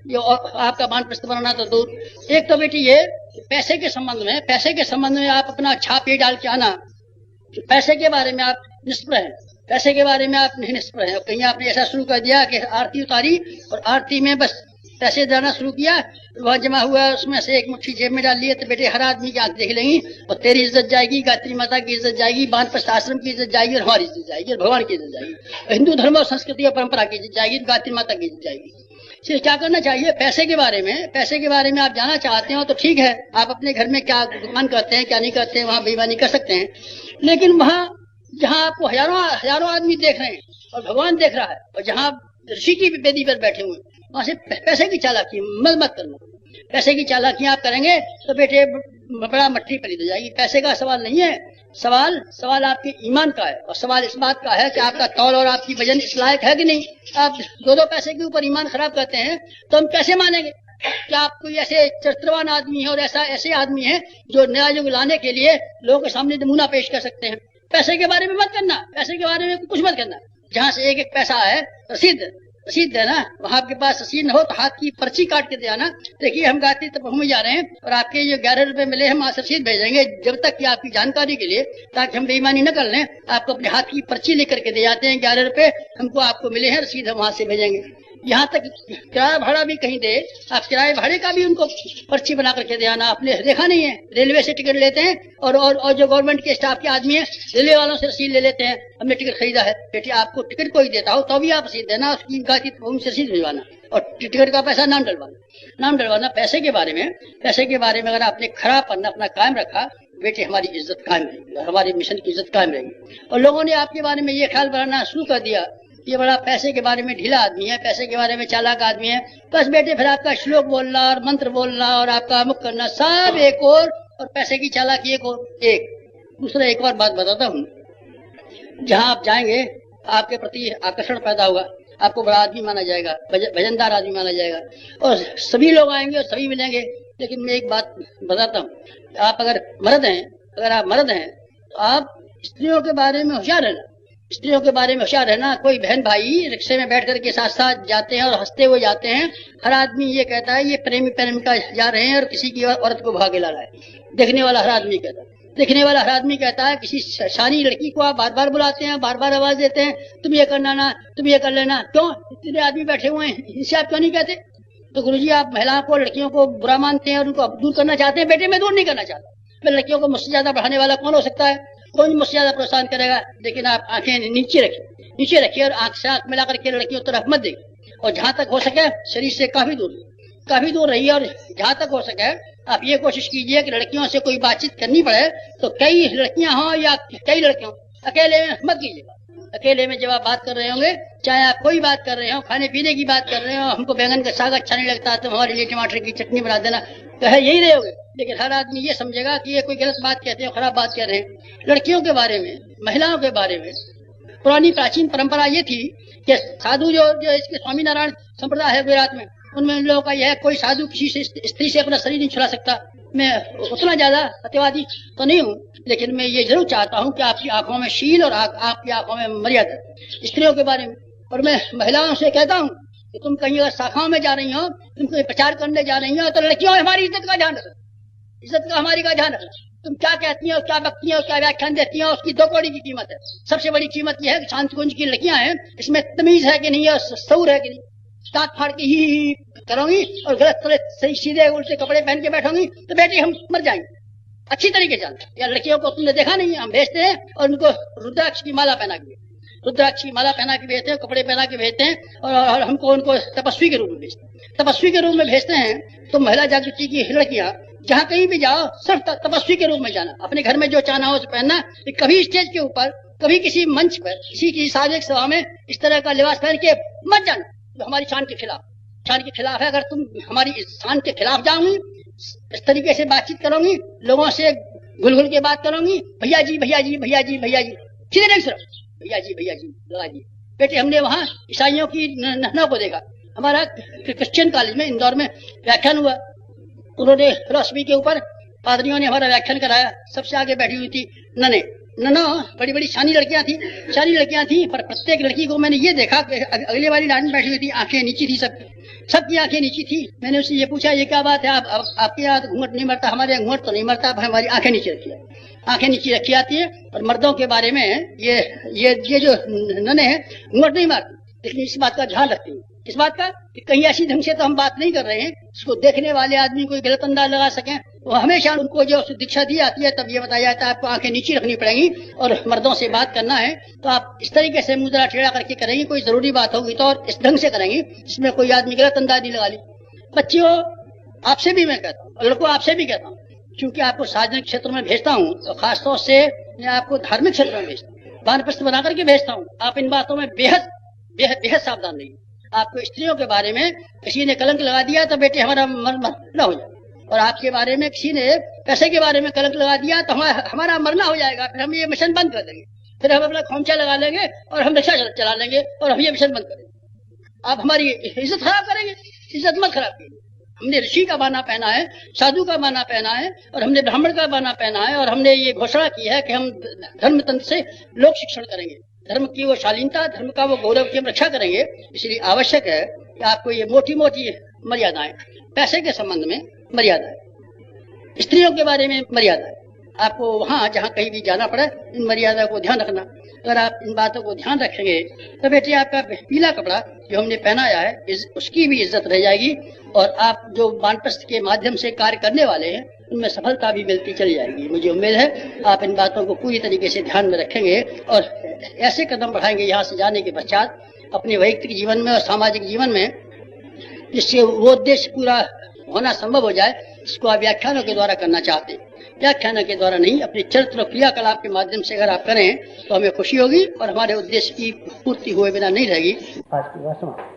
ये आपका वानप्रस्थ बनाना तो दूर। एक तो बेटी ये पैसे के संबंध में आप अपना छाप ये डाल के आना, पैसे के बारे में आप निष्प्रह हैं, पैसे के बारे में आप नहीं निष्प्रह हैं। कहीं आपने ऐसा शुरू कर दिया कि आरती उतारी और आरती में बस पैसे देना शुरू किया, वह जमा हुआ उसमें से एक मुट्ठी जेब में डाल लिए, तो बेटे हर आदमी की आंख देख लेंगी और तेरी इज्जत जाएगी, गायत्री माता की इज्जत जाएगी, वानप्रस्थ आश्रम की इज्जत जाएगी और हमारी इज्जत जाएगी और भगवान की इज्जत जाएगी, हिंदू धर्म और संस्कृति और परंपरा की इज्जत जाएगी, गायत्री माता की इज्जत जाएगी। इसलिए क्या करना चाहिए, पैसे के बारे में आप जानना चाहते हो तो ठीक है, आप अपने घर में क्या दुकान करते हैं क्या नहीं करते हैं वहां बेईमानी कर सकते हैं, लेकिन वहां जहां आपको हजारों आदमी देख रहे हैं और भगवान देख रहा है और जहां ऋषि की वेदी पर बैठे हुए वहां से पैसे की चालाकी मत करना। पैसे की चालाकी आप करेंगे तो बेटे बड़ा मट्टी पलीद हो जाएगी। पैसे का सवाल नहीं है, सवाल आपके ईमान का है और सवाल इस बात का है कि आपका तौल और आपकी वजन इस लायक है कि नहीं। आप दो पैसे के ऊपर ईमान खराब करते हैं तो हम कैसे मानेंगे? क्या आप कोई ऐसे चरित्रवान आदमी है और ऐसे आदमी है जो नया युग लाने के लिए लोगों के सामने नमूना पेश कर सकते हैं? पैसे के बारे में मत करना, पैसे के बारे में कुछ मत करना। जहां से एक पैसा है रसीद देना, वहां आपके पास रसीद न हो तो हाथ की पर्ची काट के दे आना, देखिए हम गायत्री तपोवन में जा रहे हैं और आपके जो 11 रुपए मिले हम वहां से रसीद भेजेंगे, जब तक कि आपकी जानकारी के लिए, ताकि हम बेईमानी न कर लें, आपको अपने हाथ की पर्ची लेकर के दे जाते हैं, 11 रुपए हमको आपको मिले हैं, रसीद हम वहां से भेजेंगे। यहाँ तक किराया भाड़ा भी कहीं दे, आप किराए भाड़े का भी उनको पर्ची बना करके दे आना। आपने देखा नहीं है, रेलवे से टिकट लेते हैं और जो गवर्नमेंट के स्टाफ के आदमी है रेलवे वालों से रसीद ले लेते हैं, हमने टिकट खरीदा है। बेटी आपको टिकट कोई देता हो तो भी आप रसीद देना, उसकी गायत्री तपोवन से रसीद भिजवाना और टिकट का पैसा नाम डलवाना। पैसे के बारे में अगर आपने खरा पन्ना अपना कायम रखा, बेटे हमारी इज्जत कायम रहेगी, हमारे मिशन की इज्जत कायम रहेगी। और लोगों ने आपके बारे में ये ख्याल बनाना शुरू कर दिया, ये बड़ा पैसे के बारे में ढीला आदमी है, पैसे के बारे में चालाक आदमी है, बस बेटे फिर आपका श्लोक बोलना और मंत्र बोलना और आपका अमुक करना सब एक और पैसे की चालाकी एक। दूसरा एक और बात बताता हूँ, जहाँ आप जाएंगे आपके प्रति आकर्षण पैदा होगा, आपको बड़ा आदमी माना जाएगा, वजनदार आदमी माना जाएगा और सभी लोग आएंगे और सभी मिलेंगे। लेकिन मैं एक बात बताता हूँ, आप अगर मर्द हैं तो आप स्त्रियों के बारे में होशियार रहना। कोई बहन भाई रिक्शे में बैठ कर के साथ साथ जाते हैं और हंसते हुए जाते हैं, हर आदमी ये कहता है ये प्रेमी प्रेमिका जा रहे हैं और किसी की औरत को भागे ला रहा है। देखने वाला हर आदमी कहता है किसी शानी लड़की को आप बार बार बुलाते हैं, बार बार आवाज देते हैं, तुम ये करना ना, तुम ये कर लेना, क्यों? इतने आदमी बैठे हुए हैं, इनसे आप क्यों नहीं कहते? तो गुरुजी आप महिलाओं को, लड़कियों को बुरा मानते हैं और उनको दूर करना चाहते हैं। बेटे मैं दूर नहीं करना चाहता, मैं लड़कियों को मुझसे ज्यादा बढ़ाने वाला कौन हो सकता है? कोई मुझसे ज्यादा प्रोत्साहन करेगा। लेकिन आप आंखें नीचे रखिए और आंख से आंख मिला करके लड़कियों तरफ मत देखिए और जहां तक हो सके शरीर से काफी दूर रहिए। और जहां तक हो सके आप ये कोशिश कीजिए कि लड़कियों से कोई बातचीत करनी पड़े तो कई लड़कियां हों या कई लड़कियों, अकेले में मत कीजिएगा। अकेले में जब आप बात कर रहे होंगे, चाहे आप कोई बात कर रहे हो, खाने पीने की बात कर रहे हो, हमको बैंगन का साग अच्छा नहीं लगता तो हमारे लिए टमाटर की चटनी बना देना, कहे यही रहोगे। लेकिन हर आदमी ये समझेगा कि ये कोई गलत बात कहते हैं, खराब बात कह रहे हैं। लड़कियों के बारे में, महिलाओं के बारे में पुरानी प्राचीन परंपरा ये थी कि साधु जो इसके स्वामीनारायण संप्रदाय है गुजरात में, उनमें उन लोगों का यह है कोई साधु किसी से स्त्री से अपना शरीर नहीं छुड़ा सकता। मैं उतना ज्यादा सत्यवादी तो नहीं हूँ, लेकिन मैं ये जरूर चाहता हूँ कि आपकी आंखों में शील और आपकी आंखों में मर्यादा स्त्रियों के बारे में। और मैं महिलाओं से कहता हूँ कि तुम कहीं अगर शाखाओं में जा रही हो, तुम कोई प्रचार करने जा रही हो, तो लड़कियों हमारी इज्जत का ध्यान रखना, हमारी का ध्यान रखना। तुम क्या कहती हो, क्या बकती हो, क्या व्याख्यान देती हो, उसकी 2 कौड़ी की कीमत है। सबसे बड़ी कीमत यह है कि शांति कुंज की लड़कियां हैं, इसमें तमीज है कि नहीं है, शऊर है कि नहीं। दांत फाड़ के ही करोगी और गलत सही सीधे उल्टे कपड़े पहन के बैठोगी तो बेटी हम मर जाएंगे। अच्छी तरीके जानते या लड़कियों को तुमने देखा नहीं है, हम भेजते हैं और उनको रुद्राक्ष की माला पहना के भेजते हैं, कपड़े पहना के भेजते हैं और हमको उनको तपस्वी के रूप में भेजते हैं। तो महिला जागृति की लड़कियां जहाँ कहीं भी जाओ सिर्फ तपस्वी के रूप में जाना, अपने घर में जो चाहना हो उसे पहनना। कभी स्टेज के ऊपर, कभी किसी मंच पर, किसी सार्वजनिक सभा में इस तरह का लिबास पहन के मत जाना जो हमारी शान के खिलाफ है। अगर तुम हमारी शान के खिलाफ जाओगी, इस तरीके से बातचीत करोगी, लोगों से घुल के बात करोगी, भैया जी सीधे नहीं, सिर्फ भैया जी लगा दिए। बेटे हमने वहाँ ईसाइयों की नहना को देखा। हमारा क्रिश्चियन कॉलेज में इंदौर में व्याख्यान हुआ, उन्होंने फिलॉसफी के ऊपर पादरियों ने हमारा व्याख्यान कराया। सबसे आगे बैठी हुई थी नने, न बड़ी बड़ी शानी लड़कियां थी, पर प्रत्येक लड़की को मैंने ये देखा कि अगले वाली लाइन में बैठी हुई थी, आंखें नीची थी, सबकी आंखें नीची थी। मैंने उससे ये पूछा, ये क्या बात है, आपके यहाँ घूंघट नहीं मरता, हमारे यहाँ घूंघट तो नहीं मरता, हमारी आंखें नीचे रखी जाती है। और मर्दों के बारे में ये जो नने हैं घूंघट नहीं मारती, लेकिन इस बात का ध्यान रखती है। इस बात का कि कहीं ऐसी ढंग से तो हम बात नहीं कर रहे हैं इसको देखने वाले आदमी कोई गलत अंदाज लगा सकें। वो हमेशा उनको जो दीक्षा दी जाती है तब ये बताया जाता है आपको आंखें नीची रखनी पड़ेंगी और मर्दों से बात करना है तो आप इस तरीके से मुंह जरा टेढ़ा करके करेंगे, कोई जरूरी बात होगी तो और इस ढंग से करेंगे जिसमें कोई आदमी गलत अंदाज नहीं लगा ली। बच्चियों, आपसे भी मैं कहता हूँ, लड़कों आपसे भी कहता हूँ, क्योंकि आपको सार्वजनिक क्षेत्र में भेजता हूँ तो खासतौर से मैं आपको धार्मिक क्षेत्र में भेजता हूँ, वानप्रस्थ बना करके भेजता हूँ। आप इन बातों में बेहद सावधान रहिए। आपको स्त्रियों के बारे में किसी ने कलंक लगा दिया तो बेटे हमारा मरना हो जाए, और आपके बारे में किसी ने पैसे के बारे में कलंक लगा दिया तो हमारा मरना हो जाएगा। फिर हम ये मिशन बंद कर देंगे, फिर हम अपना खोमचा लगा लेंगे और हम रिक्शा चला लेंगे और हम ये मिशन बंद करेंगे। आप हमारी इज्जत खराब करेंगे, इज्जत मत खराब कीजिए। हमने ऋषि का बाना पहना है, साधु का बाना पहना है और हमने ब्राह्मण का बाना पहना है और हमने ये घोषणा की है कि हम धर्म तंत्र से लोक शिक्षण करेंगे, धर्म की वो शालीनता, धर्म का वो गौरव की हम रक्षा करेंगे। इसलिए आवश्यक है कि आपको ये मोटी मोटी मर्यादाएं, पैसे के संबंध में मर्यादा है, स्त्रियों के बारे में मर्यादा है, आपको वहां जहां कहीं भी जाना पड़े इन मर्यादा को ध्यान रखना। अगर आप इन बातों को ध्यान रखेंगे तो बेटे आपका पीला कपड़ा जो हमने पहनाया है उसकी भी इज्जत रह जाएगी और आप जो वानप्रस्थ के माध्यम से कार्य करने वाले हैं उनमें सफलता भी मिलती चली जाएगी। मुझे उम्मीद है आप इन बातों को पूरी तरीके से ध्यान में रखेंगे और ऐसे कदम बढ़ाएंगे यहाँ से जाने के पश्चात अपने वैयक्तिक जीवन में और सामाजिक जीवन में, जिससे वो उद्देश्य पूरा होना संभव हो जाए इसको आप व्याख्यानों के द्वारा करना चाहते हैं। व्याख्यानों के द्वारा नहीं, अपने चरित्र और क्रियाकलाप के माध्यम से अगर आप करें तो हमें खुशी होगी और हमारे उद्देश्य की पूर्ति हुए बिना नहीं रहेगी। आज की बात समाप्त।